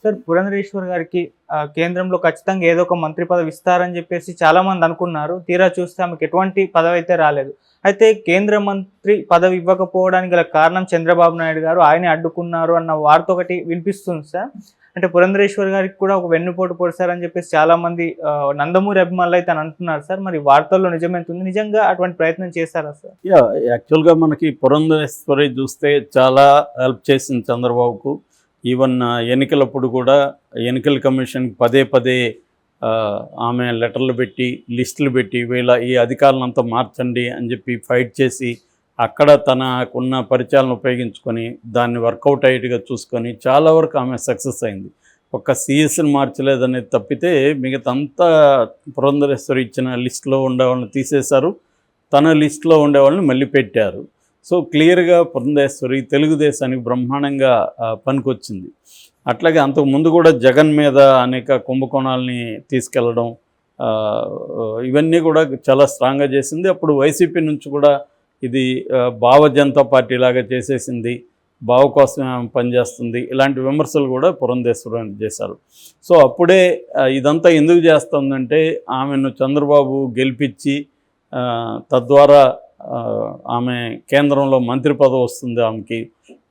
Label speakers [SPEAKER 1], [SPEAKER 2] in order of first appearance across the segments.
[SPEAKER 1] Sir Purandeswari గారికి కేంద్రంలో ఖచ్చితంగా ఏదో ఒక మంత్రి పదవి ఇస్తారని చెప్పేసి చాలామంది అనుకున్నారు. తీరా చూస్తే ఆమెకు ఎటువంటి పదవి అయితే రాలేదు. అయితే కేంద్ర మంత్రి పదవి ఇవ్వకపోవడానికి గల కారణం చంద్రబాబు నాయుడు గారు ఆయనే అడ్డుకున్నారు అన్న వార్త ఒకటి వినిపిస్తుంది సార్. అంటే పురంధరేశ్వర్ గారికి కూడా ఒక వెన్నుపోటు పొడిచారని చెప్పేసి చాలామంది నందమూరి అభిమానులు అయితే అని అంటున్నారు సార్. మరి వార్తల్లో నిజమేంతుంది? నిజంగా అటువంటి ప్రయత్నం చేశారా సార్?
[SPEAKER 2] యాక్చువల్గా మనకి పురంధరేశ్వరి చూస్తే చాలా హెల్ప్ చేసింది చంద్రబాబుకు. ఈవెన్ ఎన్నికలప్పుడు కూడా ఎన్నికల కమిషన్కి పదే పదే ఆమె లెటర్లు పెట్టి లిస్టులు పెట్టి వీళ్ళ ఈ అధికారులంతా మార్చండి అని చెప్పి ఫైట్ చేసి అక్కడ తనకున్న పరిచయాలను ఉపయోగించుకొని దాన్ని వర్కౌట్ అయ్యేట్టుగా చూసుకొని చాలా వరకు ఆమె సక్సెస్ అయింది. ఒక్క సిఎస్ని మార్చలేదనేది తప్పితే మిగతంతా పురంధరేశ్వరి ఇచ్చిన లిస్టులో ఉండేవాళ్ళని తీసేశారు, తన లిస్టులో ఉండేవాళ్ళని మళ్ళీ పెట్టారు. సో క్లియర్గా పురంధేశ్వరి తెలుగుదేశానికి బ్రహ్మాండంగా పనికొచ్చింది. అట్లాగే అంతకుముందు కూడా జగన్ మీద అనేక కుంభకోణాలని తీసుకెళ్ళడం ఇవన్నీ కూడా చాలా స్ట్రాంగ్గా చేసింది. అప్పుడు వైసీపీ నుంచి కూడా ఇది భావ జనతా పార్టీ లాగా చేసేసింది, బావ కోసమే ఆమె పనిచేస్తుంది, ఇలాంటి విమర్శలు కూడా పురంధేశ్వరి చేశారు. సో అప్పుడే ఇదంతా ఎందుకు చేస్తుందంటే ఆమెను చంద్రబాబు గెలిపించి తద్వారా ఆమె కేంద్రంలో మంత్రి పదవి వస్తుంది ఆమెకి,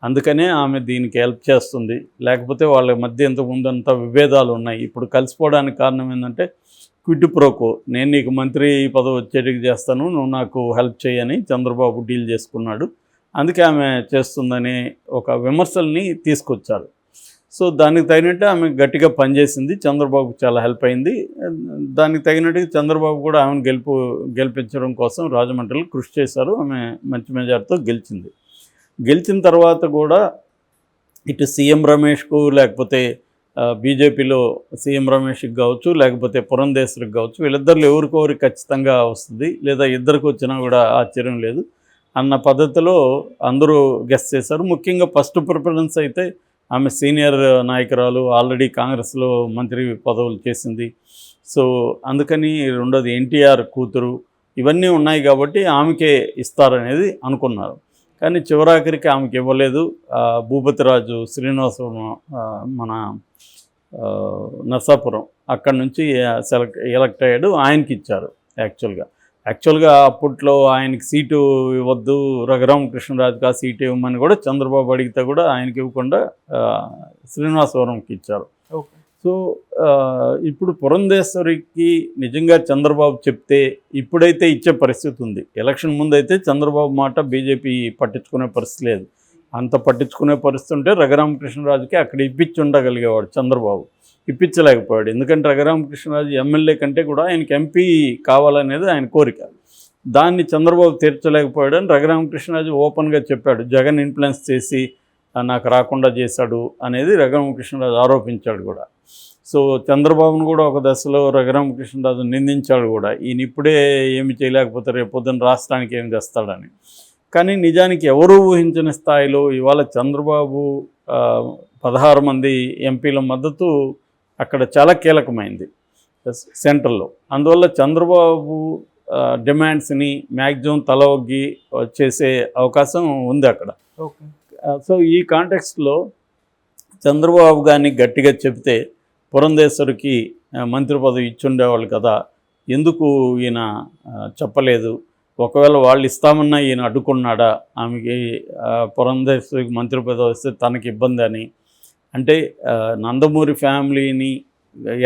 [SPEAKER 2] అందుకనే ఆమె దీనికి హెల్ప్ చేస్తుంది. లేకపోతే వాళ్ళ మధ్య ఇంతకుముందంతా విభేదాలు ఉన్నాయి. ఇప్పుడు కలిసిపోవడానికి కారణం ఏంటంటే క్విడ్ ప్రోకో, నేను నీకు మంత్రి పదవి వచ్చేటికి చేస్తాను, నువ్వు నాకు హెల్ప్ చేయని చంద్రబాబు డీల్ చేసుకున్నాడు. అందుకే ఆమె చేస్తుందని ఒక విమర్శల్ని తీసుకొచ్చారు. సో దానికి తగినట్టు ఆమె గట్టిగా పనిచేసింది, చంద్రబాబుకు చాలా హెల్ప్ అయింది. దానికి తగినట్టుగా చంద్రబాబు కూడా ఆమెను గెలిపించడం కోసం రాజమండ్రిలో కృషి చేశారు. ఆమె మంచి మెజార్టీతో గెలిచింది. గెలిచిన తర్వాత కూడా ఇటు సీఎం రమేష్కు లేకపోతే బీజేపీలో సీఎం రమేష్కి కావచ్చు లేకపోతే పురంధేశ్వరికి కావచ్చు, వీళ్ళిద్దరిలో ఎవరికొవరికి ఖచ్చితంగా వస్తుంది, లేదా ఇద్దరికి వచ్చినా కూడా ఆశ్చర్యం లేదు అన్న పద్ధతిలో అందరూ గెస్ చేశారు. ముఖ్యంగా ఫస్ట్ ప్రిఫరెన్స్ అయితే ఆమె సీనియర్ నాయకురాలు, ఆల్రెడీ కాంగ్రెస్లో మంత్రి పదవులు చేసింది. సో అందుకని రెండోది ఎన్టీఆర్ కూతురు, ఇవన్నీ ఉన్నాయి కాబట్టి ఆమెకే ఇస్తారనేది అనుకున్నారు. కానీ చివరాఖరికి ఆమెకి ఇవ్వలేదు. భూపతిరాజు శ్రీనివాసపురం, మన నర్సాపురం, అక్కడి నుంచి ఎలక్ట్ అయ్యాడు, ఆయనకి ఇచ్చారు. యాక్చువల్గా అప్పట్లో ఆయనకి సీటు ఇవ్వద్దు, రఘురామకృష్ణరాజుకి ఆ సీటు ఇవ్వమని కూడా చంద్రబాబు అడిగితే కూడా ఆయనకి ఇవ్వకుండా శ్రీనివాసవరంకి ఇచ్చారు. సో ఇప్పుడు పురంధేశ్వరికి నిజంగా చంద్రబాబు చెప్తే ఇప్పుడైతే ఇచ్చే పరిస్థితి ఉంది. ఎలక్షన్ ముందు అయితే చంద్రబాబు మాట బీజేపీ పట్టించుకునే పరిస్థితి లేదు. అంత పట్టించుకునే పరిస్థితి ఉంటే రఘురామకృష్ణరాజుకి అక్కడ ఇప్పించి ఉండగలిగేవాడు చంద్రబాబు. ఇప్పించలేకపోయాడు. ఎందుకంటే రఘురామకృష్ణరాజు ఎమ్మెల్యే కంటే కూడా ఆయనకి ఎంపీ కావాలనేది ఆయన కోరిక. దాన్ని చంద్రబాబు తీర్చలేకపోయాడు అని రఘురామకృష్ణరాజు ఓపెన్గా చెప్పాడు. జగన్ ఇన్ఫ్లుయెన్స్ చేసి నాకు రాకుండా చేశాడు అనేది రఘురామకృష్ణరాజు ఆరోపించాడు కూడా. సో చంద్రబాబును కూడా ఒక దశలో రఘురామకృష్ణరాజు నిందించాడు కూడా, ఈయన ఇప్పుడే ఏమి చేయలేకపోతే రేపు పొద్దున్న రాష్ట్రానికి ఏం చేస్తాడని. కానీ నిజానికి ఎవరూ ఊహించని స్థాయిలో ఇవాళ చంద్రబాబు 16 మంది ఎంపీల మద్దతు అక్కడ చాలా కీలకమైంది సెంట్రల్లో. అందువల్ల చంద్రబాబు డిమాండ్స్ని మ్యాక్సిమం తల ఒగ్గి చేసే అవకాశం ఉంది అక్కడ. సో ఈ కాంటెక్స్ట్లో చంద్రబాబు గారిని గట్టిగా చెబితే పురంధేశ్వరికి మంత్రి పదవి ఇచ్చుండేవాళ్ళు కదా, ఎందుకు ఈయన చెప్పలేదు? ఒకవేళ వాళ్ళు ఇస్తామన్నా ఈయన అడ్డుకున్నాడా? ఆమెకి పురంధేశ్వరికి మంత్రి పదవి వస్తే తనకి ఇబ్బంది అని అంటే నందమూరి ఫ్యామిలీని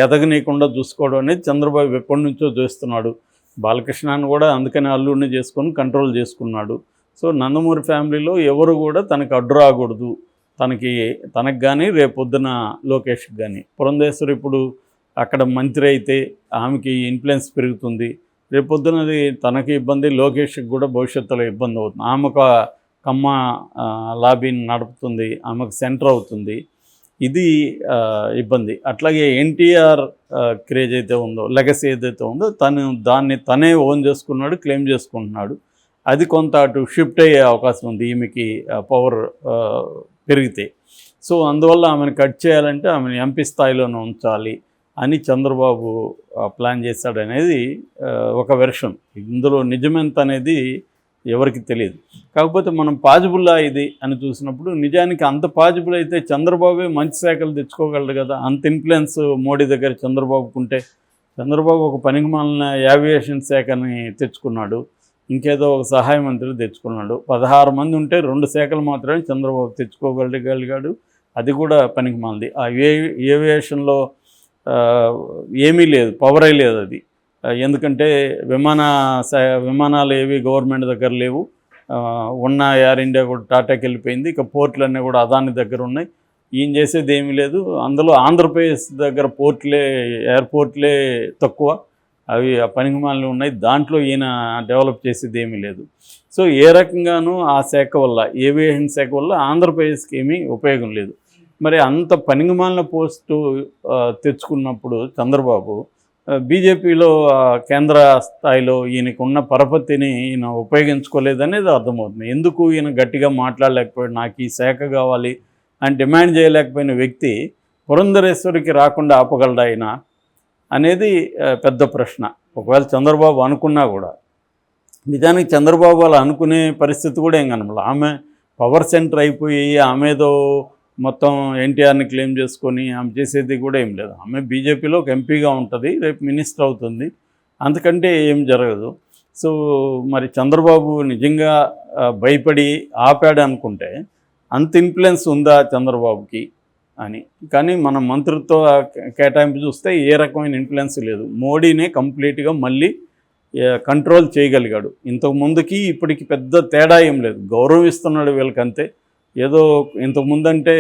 [SPEAKER 2] ఎదగనీయకుండా చూసుకోవడం అనేది చంద్రబాబు ఎప్పటి నుంచో చూస్తున్నాడు. బాలకృష్ణను కూడా అందుకని అల్లుడిని చేసుకొని కంట్రోల్ చేసుకున్నాడు. సో నందమూరి ఫ్యామిలీలో ఎవరు కూడా తనకు అడ్డు రాకూడదు, తనకు కానీ రేపొద్దున లోకేష్కి కానీ. పురంధేశ్వరి ఇప్పుడు అక్కడ మంత్రి అయితే ఆమెకి ఇన్ఫ్లుయెన్స్ పెరుగుతుంది, రేపొద్దునది తనకి ఇబ్బంది, లోకేష్కి కూడా భవిష్యత్తులో ఇబ్బంది అవుతుంది. ఆమె ఒక కమ్మ లాబీని నడుపుతుంది, ఆమెకు సెంటర్ అవుతుంది, ఇది ఇబ్బంది. అట్లాగే ఎన్టీఆర్ క్రేజ్ అయితే ఉందో, లెగసీ ఏదైతే ఉందో దాన్ని తనే ఓన్ చేసుకున్నాడు, క్లెయిమ్ చేసుకుంటున్నాడు. అది కొంత అటు షిఫ్ట్ అయ్యే అవకాశం ఉంది ఈమెకి పవర్ పెరిగితే. సో అందువల్ల ఆమెను కట్ చేయాలంటే ఆమెను ఎంపీ స్థాయిలోనే ఉంచాలి అని చంద్రబాబు ప్లాన్ చేశాడనేది ఒక వెర్షన్. ఇందులో నిజమెంత అనేది ఎవరికి తెలియదు. కాకపోతే మనం పాజిబుల్లా ఇది అని చూసినప్పుడు నిజానికి అంత పాజిబుల్ అయితే చంద్రబాబే మంచి శాఖలు తెచ్చుకోగలడు కదా. అంత ఇన్ఫ్లుయెన్స్ మోడీ దగ్గర చంద్రబాబుకు ఉంటే, చంద్రబాబు ఒక పనికిమాలిన యావియేషన్ శాఖని తెచ్చుకున్నాడు, ఇంకేదో ఒక సహాయ మంత్రి తెచ్చుకున్నాడు. 16 మంది ఉంటే 2 శాఖలు మాత్రమే చంద్రబాబు తెచ్చుకోగలిగాడు, అది కూడా పనికిమాలింది. ఆ ఏవియేషన్లో ఏమీ లేదు, పవరే లేదు అది. ఎందుకంటే విమానాలు ఏవి గవర్నమెంట్ దగ్గర లేవు. ఉన్న ఎయిర్ ఇండియా కూడా టాటాకి వెళ్ళిపోయింది. ఇక పోర్టులన్నీ కూడా అదాని దగ్గర ఉన్నాయి. ఈయన చేసేది ఏమీ లేదు. అందులో ఆంధ్రప్రదేశ్ దగ్గర ఎయిర్పోర్ట్లే తక్కువ, అవి ఆ పనికిమాలిన ఉన్నాయి. దాంట్లో ఈయన డెవలప్ చేసేది ఏమీ లేదు. సో ఏ రకంగానూ ఆ శాఖ వల్ల, ఏవియేషన్ శాఖ వల్ల ఆంధ్రప్రదేశ్కి ఏమీ ఉపయోగం లేదు. మరి అంత పనికిమాలిన పోస్టు తెచ్చుకున్నప్పుడు చంద్రబాబు బీజేపీలో కేంద్ర స్థాయిలో ఈయనకు ఉన్న పరపతిని ఈయన ఉపయోగించుకోలేదనేది అర్థమవుతుంది. ఎందుకు ఈయన గట్టిగా మాట్లాడలేకపోయాడు, నాకు ఈ శాఖ కావాలి అని డిమాండ్ చేయలేకపోయిన వ్యక్తి పురంధరేశ్వరికి రాకుండా ఆపగలడా ఆయన అనేది పెద్ద ప్రశ్న. ఒకవేళ చంద్రబాబు అనుకున్నా కూడా, నిజానికి చంద్రబాబు అలా అనుకునే పరిస్థితి కూడా ఏం కనపడలేదు. ఆమె పవర్ సెంటర్ అయిపోయి ఆమెదో మొత్తం ఎన్టీఆర్ని క్లెయిమ్ చేసుకొని ఆమె చేసేది కూడా ఏం లేదు. ఆమె బీజేపీలో ఒక ఎంపీగా ఉంటుంది, రేపు మినిస్టర్ అవుతుంది, అంతకంటే ఏం జరగదు. సో మరి చంద్రబాబు నిజంగా భయపడి ఆపాడు అనుకుంటే అంత ఇన్ఫ్లుయెన్స్ ఉందా చంద్రబాబుకి అని. కానీ మన మంత్రిత్వ కేటాయింపు చూస్తే ఏ రకమైన ఇన్ఫ్లుయెన్స్ లేదు. మోడీనే కంప్లీట్గా మళ్ళీ కంట్రోల్ చేయగలిగాడు. ఇంతకుముందుకి ఇప్పటికి పెద్ద తేడా ఏం లేదు, గౌరవిస్తున్నాడు వీళ్ళకంతే. ఏదో ఇంతకుముందంటే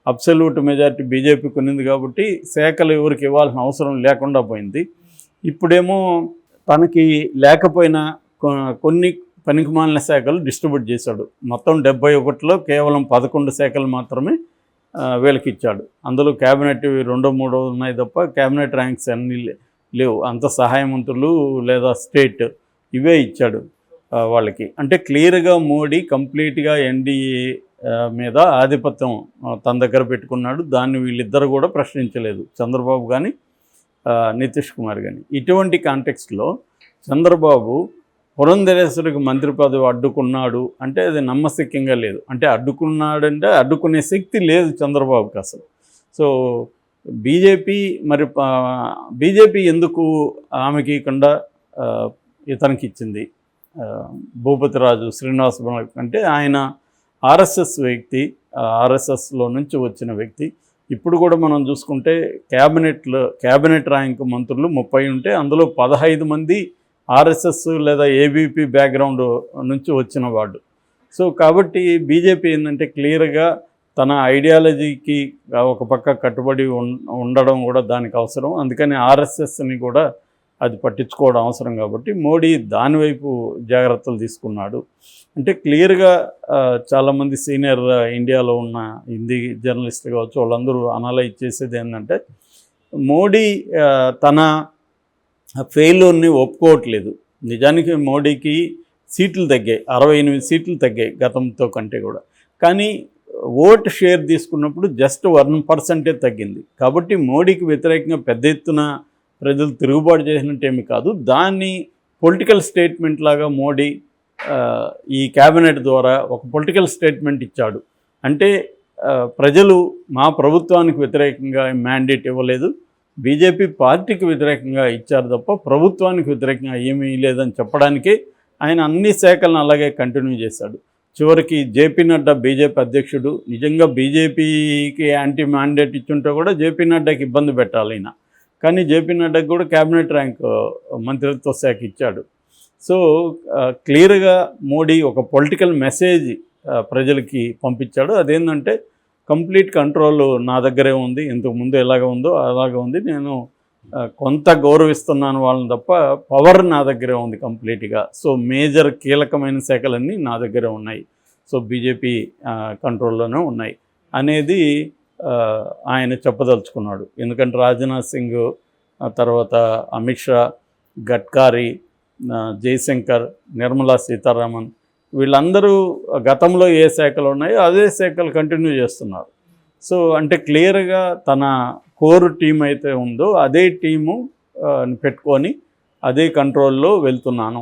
[SPEAKER 2] అబ్సల్యూట్ మెజారిటీ బీజేపీ కొనింది కాబట్టి శాఖలు ఎవరికి ఇవ్వాల్సిన అవసరం లేకుండా పోయింది. ఇప్పుడేమో తనకి లేకపోయినా కొన్ని పనికిమాలిన శాఖలు డిస్ట్రిబ్యూట్ చేశాడు. మొత్తం 71లో కేవలం 11 శాఖలు మాత్రమే వీళ్ళకి ఇచ్చాడు. అందులో క్యాబినెట్ 2-3 ఉన్నాయి తప్ప క్యాబినెట్ ర్యాంక్స్ అన్నీ లేవు. అంత సహాయ మంత్రులు లేదా స్టేట్ ఇవే ఇచ్చాడు వాళ్ళకి. అంటే క్లియర్గా మోడీ కంప్లీట్గా ఎన్డీఏ మీద ఆధిపత్యం తన దగ్గర పెట్టుకున్నాడు. దాన్ని వీళ్ళిద్దరు కూడా ప్రశ్నించలేదు, చంద్రబాబు కానీ నితీష్ కుమార్ కానీ. ఇటువంటి కాంటెక్స్ట్లో చంద్రబాబు పురంధరేశ్వరికి మంత్రి పదవి అడ్డుకున్నాడు అంటే అది నమ్మశక్యంగా లేదు. అంటే అడ్డుకున్నాడంటే అడ్డుకునే శక్తి లేదు చంద్రబాబుకి అసలు. సో బీజేపీ ఎందుకు ఆమెకి ఇకుండా ఇతనికి ఇచ్చింది, భూపతిరాజు శ్రీనివాస్ అంటే ఆయన ఆర్ఎస్ఎస్ వ్యక్తి, ఆర్ఎస్ఎస్లో నుంచి వచ్చిన వ్యక్తి. ఇప్పుడు కూడా మనం చూసుకుంటే క్యాబినెట్ ర్యాంక్ మంత్రులు 30 ఉంటే అందులో 15 మంది ఆర్ఎస్ఎస్ లేదా ఏబీపీ బ్యాక్గ్రౌండ్ నుంచి వచ్చిన వాడు. సో కాబట్టి బీజేపీ ఏంటంటే క్లియర్గా తన ఐడియాలజీకి ఒక పక్క కట్టుబడి ఉండడం కూడా దానికి అవసరం. అందుకని ఆర్ఎస్ఎస్ని కూడా అది పట్టించుకోవడం అవసరం కాబట్టి మోడీ దానివైపు జాగ్రత్తలు తీసుకున్నాడు. అంటే క్లియర్గా చాలామంది సీనియర్ ఇండియాలో ఉన్న హిందీ జర్నలిస్టులు కావచ్చు, వాళ్ళందరూ అనలైజ్ చేసేది ఏంటంటే మోడీ తన ఫెయిల్యూర్ని ఒప్పుకోవట్లేదు. నిజానికి మోడీకి సీట్లు తగ్గాయి, 68 సీట్లు తగ్గాయి గతంతో కంటే కూడా. కానీ ఓట్ షేర్ తీసుకున్నప్పుడు జస్ట్ 1% తగ్గింది. కాబట్టి మోడీకి వ్యతిరేకంగా పెద్ద ఎత్తున ప్రజలు తిరుగుబాటు చేసినట్టేమి కాదు. దాన్ని పొలిటికల్ స్టేట్మెంట్ లాగా మోడీ ఈ క్యాబినెట్ ద్వారా ఒక పొలిటికల్ స్టేట్మెంట్ ఇచ్చాడు. అంటే ప్రజలు మా ప్రభుత్వానికి వ్యతిరేకంగా మ్యాండేట్ ఇవ్వలేదు, బీజేపీ పార్టీకి వ్యతిరేకంగా ఇచ్చారు తప్ప ప్రభుత్వానికి వ్యతిరేకంగా ఏమీ లేదని చెప్పడానికే ఆయన అన్ని శాఖలను అలాగే కంటిన్యూ చేశాడు. చివరికి జేపీ నడ్డా బీజేపీ అధ్యక్షుడు నిజంగా బీజేపీకి యాంటీ మ్యాండేట్ ఇచ్చుంటే కూడా జేపీ నడ్డాకి ఇబ్బంది పెట్టాలి అయినా. కానీ జేపీ నడ్డాకి కూడా క్యాబినెట్ ర్యాంక్ మంత్రిత్వ శాఖ ఇచ్చాడు. సో క్లియర్గా మోడీ ఒక పొలిటికల్ మెసేజ్ ప్రజలకి పంపించాడు. అదేంటంటే కంప్లీట్ కంట్రోల్ నా దగ్గరే ఉంది, ఇంతకుముందు ఎలాగ ఉందో అలాగే ఉంది, నేను కొంత గౌరవిస్తున్నాను వాళ్ళని తప్ప పవర్ నా దగ్గరే ఉంది కంప్లీట్గా. సో మేజర్ కీలకమైన శాఖలన్నీ నా దగ్గరే ఉన్నాయి, సో బీజేపీ కంట్రోల్లోనే ఉన్నాయి అనేది ఆయన చెప్పదలుచుకున్నాడు. ఎందుకంటే రాజ్నాథ్ సింగ్, తర్వాత అమిత్ షా, గడ్కరీ, జయశంకర్, నిర్మలా సీతారామన్ వీళ్ళందరూ గతంలో ఏ శాఖలు ఉన్నాయో అదే శాఖలు కంటిన్యూ చేస్తున్నారు. సో అంటే క్లియర్గా తన కోర్ టీం అయితే ఉందో అదే టీము పెట్టుకొని అదే కంట్రోల్లో వెళ్తున్నాను